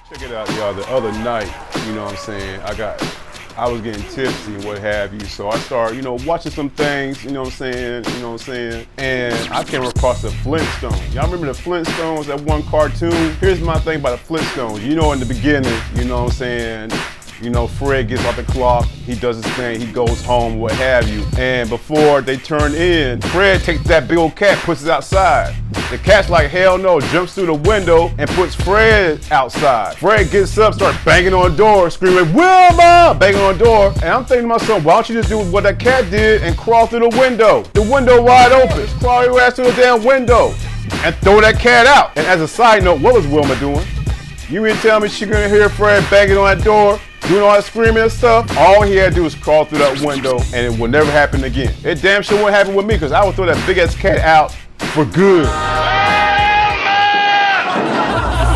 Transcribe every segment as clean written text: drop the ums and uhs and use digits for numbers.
Check it out, y'all. The other night, you know what I'm saying, I was getting tipsy and what have you, so I started, watching some things, you know what I'm saying, and I came across the Flintstones. Y'all remember the Flintstones, that one cartoon? Here's my thing about the Flintstones. In the beginning, you know what I'm saying, Fred gets off the clock, he does his thing, he goes home, what have you. And before they turn in, Fred takes that big old cat, puts it outside. The cat's like, hell no, jumps through the window and puts Fred outside. Fred gets up, starts banging on the door, screaming, Wilma! Banging on the door. And I'm thinking to myself, why don't you just do what that cat did and crawl through the window? The window wide open. Just crawl your ass through the damn window and throw that cat out. And as a side note, what was Wilma doing? You mean to tell me she gonna hear Fred banging on that door, doing all that screaming and stuff? All he had to do was crawl through that window and it will never happen again. It damn sure won't happen with me because I would throw that big ass cat out for good.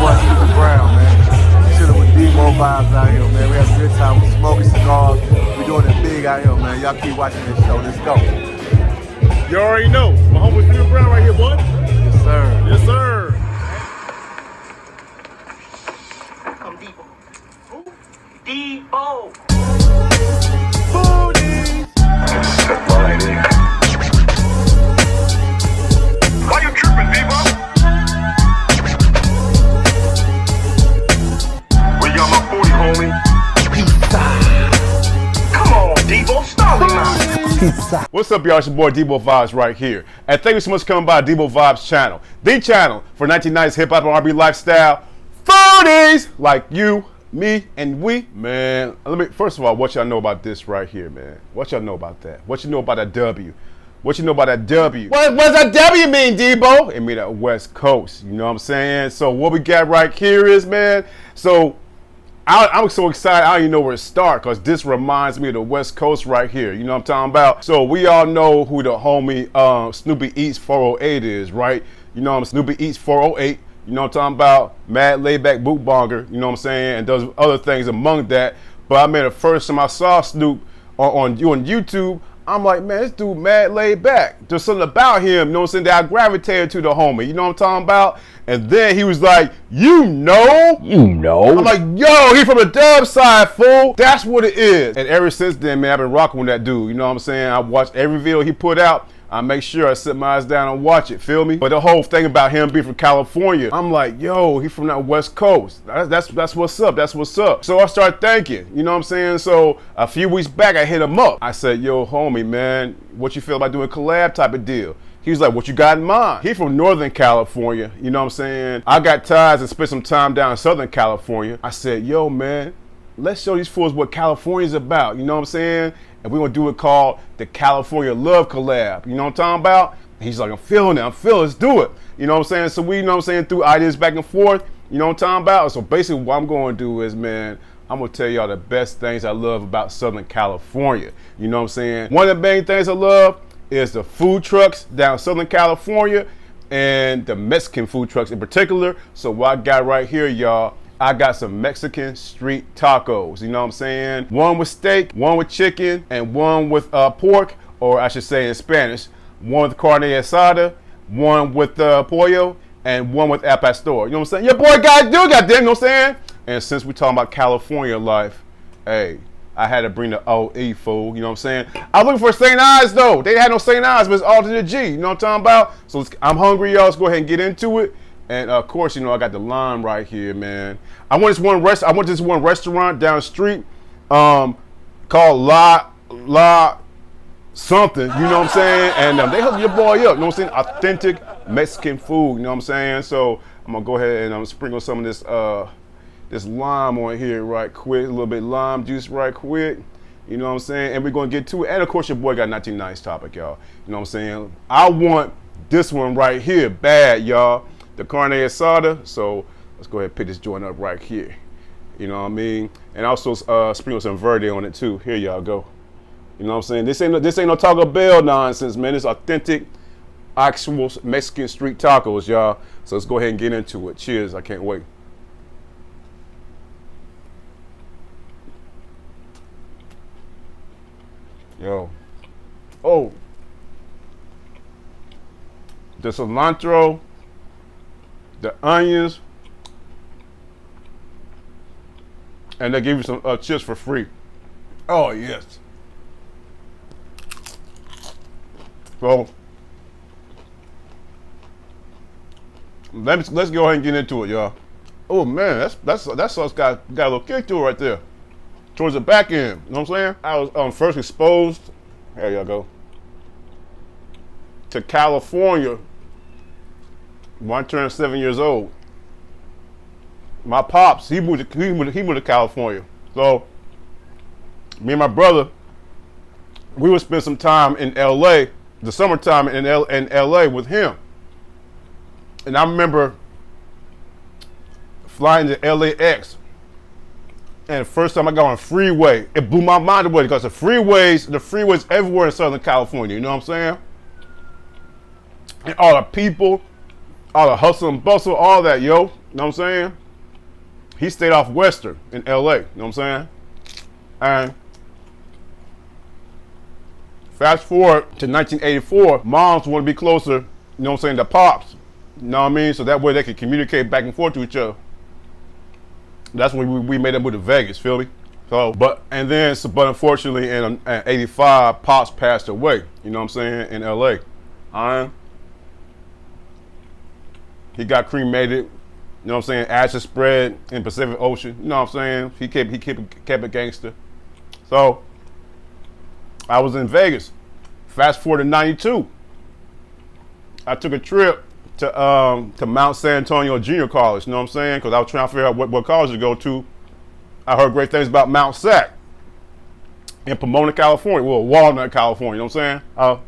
Boy, Super Brown, man. Chilling with deboevibes out here, man. We have a good time. We smoking cigars. We doing it big out here, man. Y'all keep watching this show. Let's go. You already know. My homie Super Brown right here, boy. Yes, sir. Yes, sir. Come Debo. Who? Debo. Booty. Why you tripping, Debo? We got my 40, homie. Come on, Debo. Stop me now. What's up, y'all? It's your boy deboevibes right here. And thank you so much for coming by deboevibes channel. The channel for 1990s hip-hop and R&B lifestyle. 40s like you, me, and we. Man, first of all, what y'all know about this right here, man? What y'all know about that? What you know about that W? What you know about that W? What does that W mean, Debo? It mean that West Coast, you know what I'm saying? So what we got right here is, man, so I'm so excited, I don't even know where to start because this reminds me of the West Coast right here. You know what I'm talking about? So we all know who the homie Snoopy Eats 408 is, right? You know what I'm Snoopy Eats 408. You know what I'm talking about? Mad Laidback Boot Bonger, you know what I'm saying? And does other things among that. But I mean, the first time I saw Snoop on YouTube, I'm like, man, this dude mad laid back. There's something about him, you know what I'm saying, that I gravitated to the homie, you know what I'm talking about? And then he was like, you know? I'm like, yo, he from the dub side, fool. That's what it is. And ever since then, man, I've been rocking with that dude, you know what I'm saying? I watched every video he put out. I make sure I sit my eyes down and watch it, feel me? But the whole thing about him being from California, I'm like, yo, he from that West Coast. That's what's up, that's what's up. So I started thinking, you know what I'm saying? So a few weeks back, I hit him up. I said, yo, homie, man, what you feel about doing a collab type of deal? He was like, what you got in mind? He from Northern California, you know what I'm saying? I got ties and spent some time down in Southern California. I said, yo, man, let's show these fools what California's about, you know what I'm saying? And we're gonna do it called the California Love Collab. You know what I'm talking about? And he's like, I'm feeling it, let's do it. You know what I'm saying? So we, you know what I'm saying, through ideas back and forth, you know what I'm talking about? So basically what I'm gonna do is, man, I'm gonna tell y'all the best things I love about Southern California. You know what I'm saying? One of the main things I love is the food trucks down Southern California and the Mexican food trucks in particular. So what I got right here, y'all, I got some Mexican street tacos, you know what I'm saying? One with steak, one with chicken, and one with pork, or I should say in Spanish, one with carne asada, one with pollo, and one with al pastor. You know what I'm saying? Your boy got to do, goddamn, you know what I'm saying? And since we're talking about California life, hey, I had to bring the OE, fool, you know what I'm saying? I was looking for St. Ives, though. They had no St. Ives, but it's all to the G, you know what I'm talking about? So I'm hungry, y'all. Let's go ahead and get into it. And of course, you know, I got the lime right here, man. I went to this one restaurant down the street called La something, you know what I'm saying? And they hooked your boy up, you know what I'm saying? Authentic Mexican food, you know what I'm saying? So I'm gonna go ahead and sprinkle some of this this lime on here right quick, a little bit of lime juice right quick. You know what I'm saying? And we're gonna get to it. And of course, your boy got 1990s topic, y'all. You know what I'm saying? I want this one right here, bad, y'all. The carne asada, so let's go ahead and pick this joint up right here. You know what I mean? And also sprinkle some verde on it too. Here y'all go. You know what I'm saying? This ain't no Taco Bell nonsense, man. It's authentic, actual Mexican street tacos, y'all. So let's go ahead and get into it. Cheers, I can't wait. Yo. Oh. The cilantro, the onions, and they give you some chips for free. Oh yes. So let's go ahead and get into it, y'all. Oh man, that sauce got a little kick to it right there, towards the back end. You know what I'm saying? I was first exposed. There y'all go. To California when I turned 7 years old. My pops, he moved to California. So me and my brother, we would spend some time in LA, the summertime in LA with him. And I remember flying to LAX. And the first time I got on a freeway, it blew my mind away because the freeways everywhere in Southern California, you know what I'm saying? And all the people, all the hustle and bustle, all that, yo, you know what I'm saying? He stayed off Western in LA, you know what I'm saying? And fast forward to 1984, moms want to be closer, you know what I'm saying, to pops, you know what I mean? So that way they can communicate back and forth to each other. That's when we made that move to Vegas, feel me? So, but unfortunately in 85, pops passed away, you know what I'm saying, in LA. He got cremated, you know what I'm saying, ashes spread in Pacific Ocean, you know what I'm saying? He kept it gangster. So I was in Vegas. Fast forward to 92. I took a trip to Mount San Antonio Junior College, you know what I'm saying? Because I was trying to figure out what college to go to. I heard great things about Mount Sac in Pomona, California. Well, Walnut, California, you know what I'm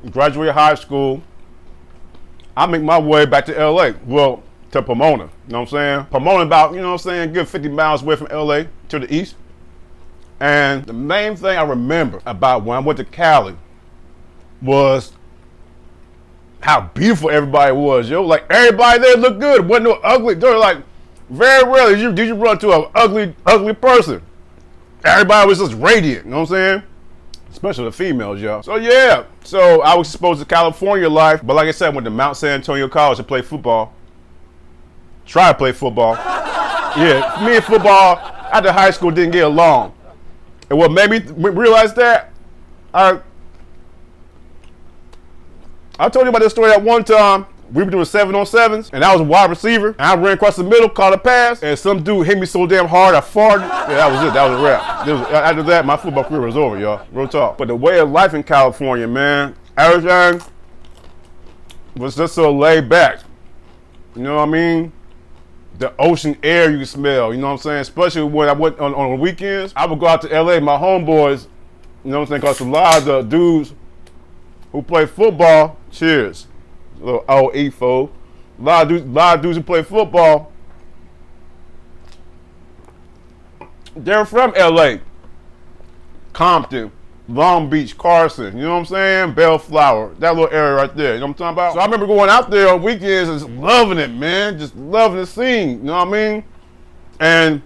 saying? Graduated high school. I make my way back to LA. Well, to Pomona, you know what I'm saying? Pomona about, you know what I'm saying, good 50 miles away from LA to the east. And the main thing I remember about when I went to Cali was how beautiful everybody was, yo. Like, everybody there looked good. It wasn't no ugly. They're like, very rarely did you run to an ugly person. Everybody was just radiant, you know what I'm saying? Especially the females, y'all. So yeah, so I was exposed to California life, but like I said, I went to Mount San Antonio College to play football. Try to play football. Yeah, me and football after high school didn't get along. And what made me realize that, I told you about this story that one time. We were doing 7-on-7s, and I was a wide receiver, and I ran across the middle, caught a pass, and some dude hit me so damn hard, I farted. Yeah, that was it. That was a wrap. After that, my football career was over, y'all. Real talk. But the way of life in California, man, everything was just so laid back. You know what I mean? The ocean air you can smell, you know what I'm saying? Especially when I went on the weekends. I would go out to LA, my homeboys, you know what I'm saying? Because a lot of the dudes who play football, cheers. A little OE folk. A lot of dudes who play football, they're from LA. Compton, Long Beach, Carson, you know what I'm saying? Bellflower, that little area right there, you know what I'm talking about? So I remember going out there on weekends and just loving it, man. Just loving the scene, you know what I mean? And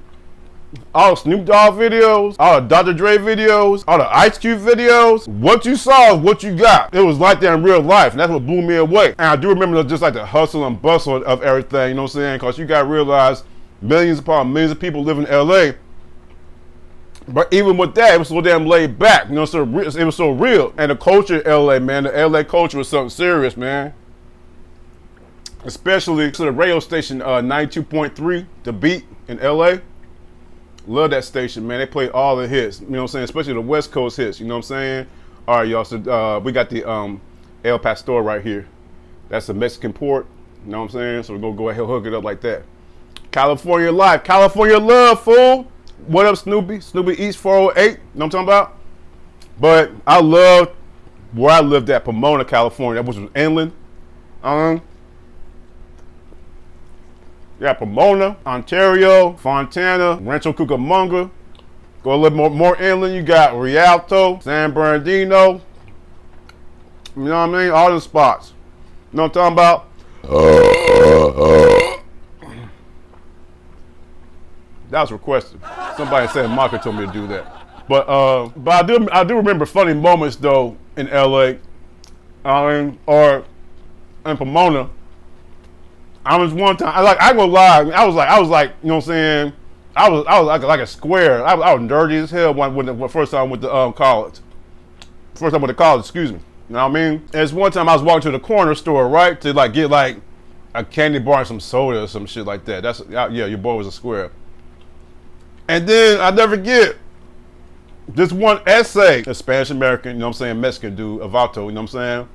all the Snoop Dogg videos, all the Dr. Dre videos, all the Ice Cube videos, what you saw is what you got. It was like that in real life, and that's what blew me away. And I do remember just like the hustle and bustle of everything, you know what I'm saying? Because you got to realize millions upon millions of people live in LA. But even with that, it was so damn laid back, you know, so it was so real. And the culture in LA, man, the LA culture was something serious, man. Especially to the radio station 92.3, The Beat in LA. Love that station, man. They play all the hits, you know what I'm saying? Especially the West Coast hits, you know what I'm saying? All right, y'all, so we got the El Pastor right here. That's the Mexican port, you know what I'm saying? So we're going to go ahead and hook it up like that. California life, California love, fool. What up, Snoopy? Snoopy East 408, you know what I'm talking about? But I loved where I lived at, Pomona, California, which was inland. You got Pomona, Ontario, Fontana, Rancho Cucamonga. Go a little more inland, you got Rialto, San Bernardino. You know what I mean? All the spots. You know what I'm talking about? That was requested. Somebody said Maka told me to do that. But I do remember funny moments though in LA, or in Pomona. I was one time. I ain't gonna lie. I was like, you know what I'm saying? I was like a square. I was dirty as hell when the first time I went to college. First time I went to college, excuse me. You know what I mean? There's one time I was walking to the corner store, right, to like get like a candy bar and some soda or some shit like that. That's yeah, your boy was a square. And then I never forget this one essay, a Spanish American, you know what I'm saying, Mexican dude, Avato, you know what I'm saying?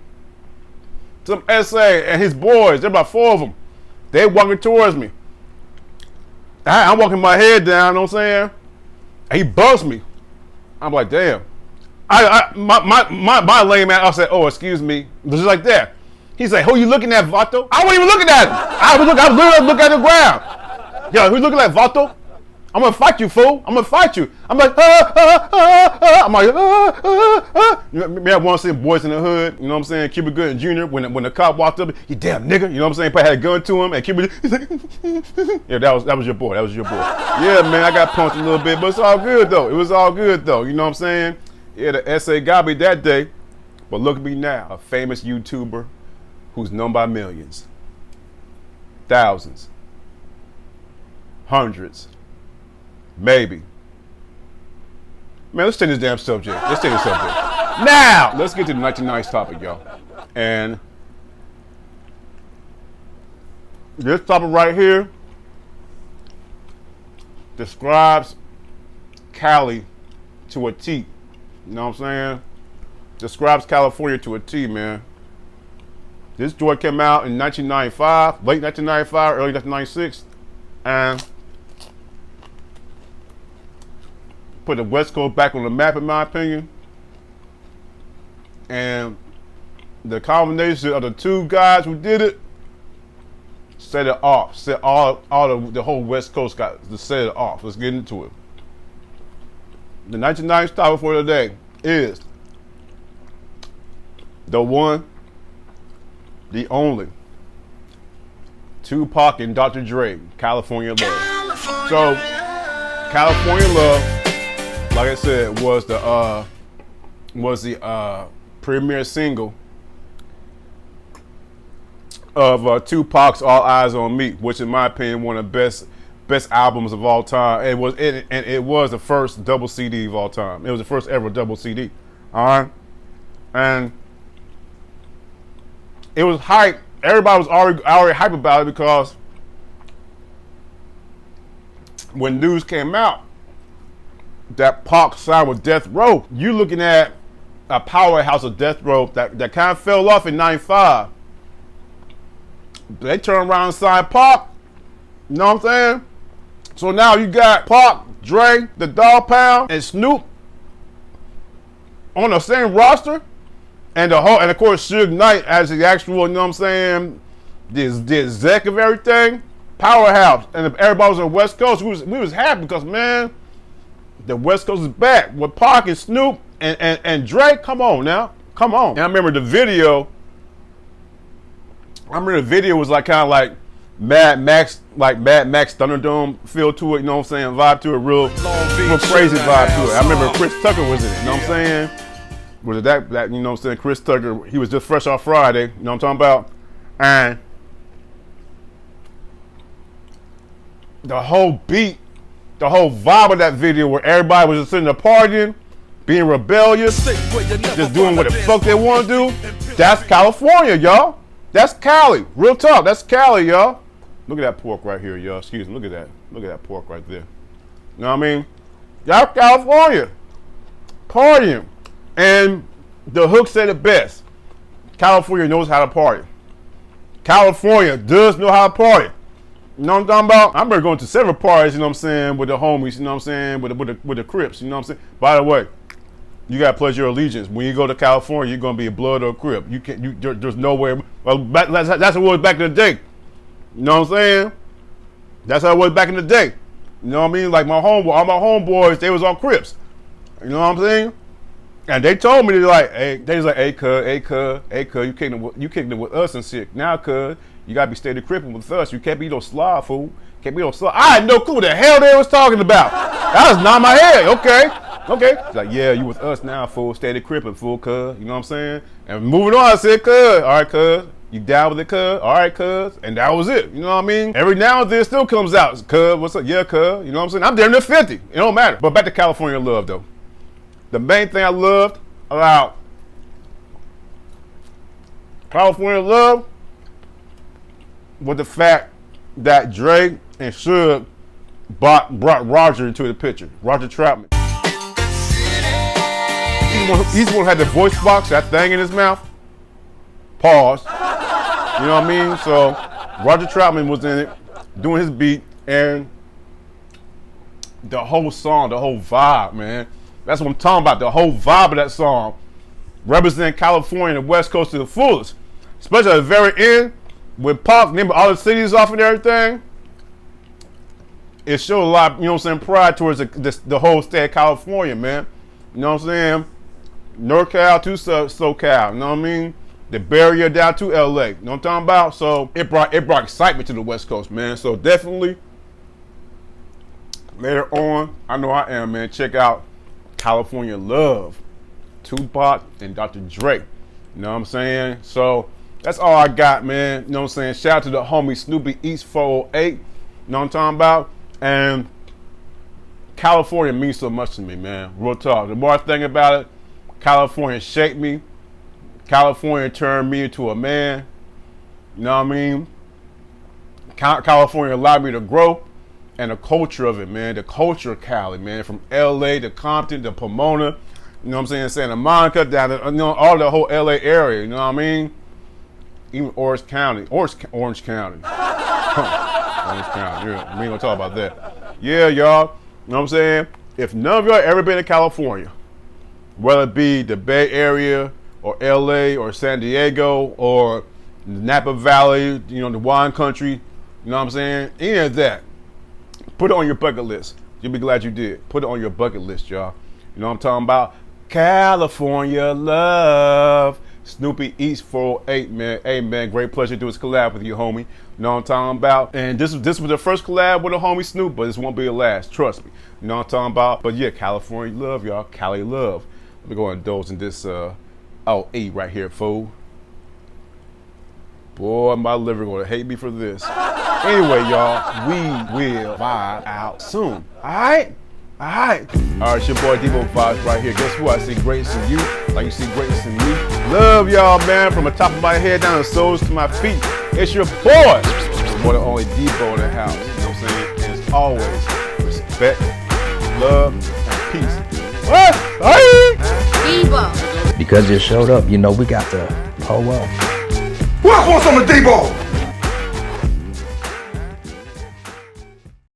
Some essay and his boys, there about 4 of them. They walking towards me. I'm walking my head down, you know what I'm saying? And he buzzed me. I'm like, damn. My lame man, I said, oh, excuse me. Just like that. He said, who you looking at, Vato? I wasn't even looking at him. I was literally looking at the ground. Yo, who you looking at, Vato? I'm gonna fight you, fool. I'm gonna fight you. I'm like, I'm like, me, I want to see boys in the hood, you know what I'm saying? Cuba Gooding Jr., when the cop walked up, he damn nigga, you know what I'm saying? Probably had a gun to him, and Cuba, he's like, yeah, that was your boy, that was your boy. Yeah, man, I got punched a little bit, but it's all good, though. It was all good, though, you know what I'm saying? Yeah, the essay got me that day, but look at me now, a famous YouTuber who's known by millions, thousands, hundreds, maybe. Man, let's change this damn subject. Let's change the subject. Now, let's get to the 1990s topic, y'all. And this topic right here describes Cali to a T. You know what I'm saying? Describes California to a T, man. This joint came out in 1995, late 1995, early 1996, and put the West Coast back on the map, in my opinion. And the combination of the 2 guys who did it set it off. Set the whole West Coast got to set it off. Let's get into it. The 1990s topic for today is the one, the only, Tupac and Dr. Dre, California Love. So, California Love, like I said, was the premier single of Tupac's "All Eyes on Me," which, in my opinion, one of the best albums of all time. It was the first double CD of all time. It was the first ever double CD. All right, and it was hype. Everybody was already hype about it because when news came out that Pac signed with Death Row, you looking at a powerhouse of Death Row that kind of fell off in '95. They turned around and signed Pac. You know what I'm saying? So now you got Pac, Dre, the Dogg Pound, and Snoop on the same roster, and of course Suge Knight as the actual, you know what I'm saying, the exec of everything, powerhouse, and everybody was on the West Coast. We was happy because, man, the West Coast is back with Pac and Snoop and Dre. Come on now, come on. And I remember the video. Was like kind of like Mad Max Thunderdome feel to it. You know what I'm saying? Vibe to it, real crazy vibe to it. I remember Chris Tucker was in it. You know what I'm saying? Was it that you know what I'm saying? Chris Tucker. He was just fresh off Friday. You know what I'm talking about? And the whole beat, the whole vibe of that video where everybody was just sitting there partying, being rebellious, just doing what the fuck they want to do. That's California, y'all. That's Cali. Real talk. That's Cali, y'all. Look at that pork right here, y'all. Excuse me. Look at that. Look at that pork right there. You know what I mean? Y'all California. Partying. And the hook said it best. California knows how to party. California does know how to party. You know what I'm talking about? I remember going to several parties, you know what I'm saying, with the homies, you know what I'm saying, with the Crips, you know what I'm saying? By the way, you gotta pledge your allegiance. When you go to California, you're gonna be a blood or a Crip. You can't. There's nowhere. Well, that's how it was back in the day. You know what I'm saying? That's how it was back in the day. You know what I mean? Like all my homeboys, they was all Crips. You know what I'm saying? And they told me, they was like, hey, cuz, you kicking it with us and shit. Now, cuz, you gotta be steady cripping with us. You can't be no slob, fool. Can't be no slob. I had no clue what the hell they was talking about. That was not my head. Okay. It's like, yeah, you with us now, fool. Steady cripping, fool, cuz. You know what I'm saying? And moving on, I said, cuz. All right, cuz. You down with it, cuz? All right, cuz. And that was it. You know what I mean? Every now and then it still comes out. Cuz, what's up? Yeah, cuz. You know what I'm saying? I'm damn near 50. It don't matter. But back to California Love, though. The main thing I loved about California Love was the fact that Drake and Suge brought Roger into the picture. Roger Troutman. He's the one who had the voice box, that thing in his mouth. Pause. You know what I mean? So Roger Troutman was in it, doing his beat, and the whole song, the whole vibe, man. That's what I'm talking about. The whole vibe of that song representing California and the West Coast to the fullest. Especially at the very end, when Pac named all the cities off and everything. It showed a lot, you know what I'm saying, pride towards the whole state of California, man. You know what I'm saying? NorCal to SoCal, you know what I mean? The barrier down to LA, you know what I'm talking about? So it brought excitement to the West Coast, man. So definitely, later on, I know I am, man. Check out California Love, Tupac and Dr. Dre. You know what I'm saying? So that's all I got, man. You know what I'm saying? Shout out to the homie Snoopy East 408. You know what I'm talking about? And California means so much to me, man. Real talk. The more I think about it, California shaped me. California turned me into a man. You know what I mean? California allowed me to grow. And the culture of it, man. The culture of Cali, man. From LA to Compton to Pomona. You know what I'm saying? Santa Monica down to, you know, all the whole LA area. You know what I mean? Even Orange County. Orange County. Orange County. Yeah, we ain't gonna talk about that. Yeah, y'all. You know what I'm saying? If none of y'all ever been to California, whether it be the Bay Area or LA or San Diego or Napa Valley, you know, the wine country, you know what I'm saying? Any of that, put it on your bucket list. You'll be glad you did. Put it on your bucket list, y'all. You know what I'm talking about? California Love. Snoopy East 408, man. Hey, man, great pleasure to do this collab with you, homie. You know what I'm talking about? And this was the first collab with a homie Snoop, but this won't be the last. Trust me. You know what I'm talking about? But yeah, California Love, y'all. Cali Love. Let me go and indulge in this OE right here, fool. Boy, my liver gonna hate me for this. Anyway, y'all, we will vibe out soon. All right? All right, it's your boy deboevibes right here. Guess what? I see greatness in you, like you see greatness in me. Love y'all, man, from the top of my head down the soles to my feet. It's your boy, the one and only Debo in the house. You know what I'm saying? And as always, respect, love, and peace. What? Bye. Debo. Because you showed up, you know we got to pull up. Who else wants some of Debo?